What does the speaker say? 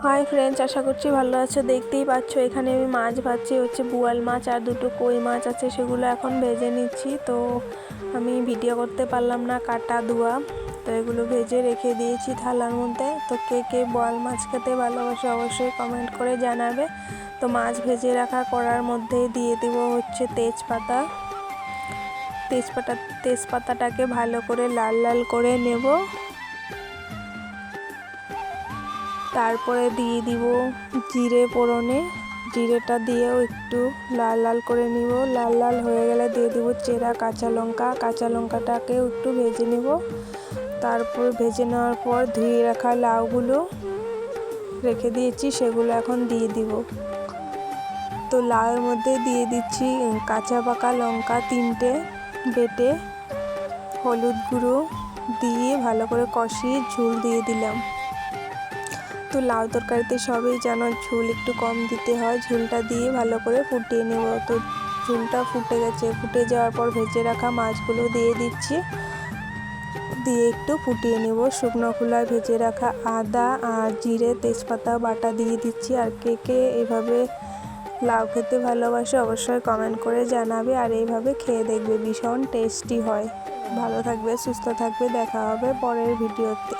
Hi friends, আশা করছি ভালো আছো। দেখতেই পাচ্ছ এখানে আমি মাছ ভাজছি, হচ্ছে বোয়াল মাছ আর দুটো কই মাছ আছে, সেগুলো এখন ভেজে নিচ্ছি। তো আমি ভিডিও করতে পারলাম না, কাটা ধোয়া, তো এগুলো ভেজে রেখে দিয়েছি থালার মধ্যে। তো কে কে বোয়াল মাছ খেতে ভালোবাসে অবশ্যই কমেন্ট করে জানাবে। তো মাছ ভেজে রাখা কড়ার মধ্যে দিয়ে দেব হচ্ছে তেজপাতাটাকে ভালো করে লাল লাল করে নেব। তারপরে দিয়ে দিব জিরে ফোড়নে, জিরেটা দিয়েও একটু লাল লাল করে নিব। লাল লাল হয়ে গেলে দিয়ে দিব চেরা কাঁচা লঙ্কাটাকেও একটু ভেজে নেব। তারপর ভেজে নেওয়ার পর ধুয়ে রাখা লাউগুলো রেখে দিয়েছি, সেগুলো এখন দিয়ে দিব। তো লাউয়ের মধ্যে দিয়ে দিচ্ছি কাঁচা পাকা লঙ্কা 3টে বেটে, হলুদ গুঁড়ো দিয়ে ভালো করে কষিয়ে ঝোল দিয়ে দিলাম। তো লাউ তরকারিতে সবই জানো ঝোল একটু কম দিতে হয়, ঝোলটা দিয়ে ভালো করে ফুটিয়ে নেব। তো ঝোলটা ফুটে গেছে, ফুটে যাওয়ার পর ভেজে রাখা মাছগুলো দিয়ে দিচ্ছি, দিয়ে একটু ফুটিয়ে নেব। শুকনো খোলায় ভেজে রাখা আদা আর জিরে তেজপাতা বাটা দিয়ে দিচ্ছি। আর কে কে এভাবে লাউ খেতে ভালোবাসে অবশ্যই কমেন্ট করে জানাবে, আর এইভাবে খেয়ে দেখবে, ভীষণ টেস্টি হয়। ভালো থাকবে, সুস্থ থাকবে, দেখা হবে পরের ভিডিওতে।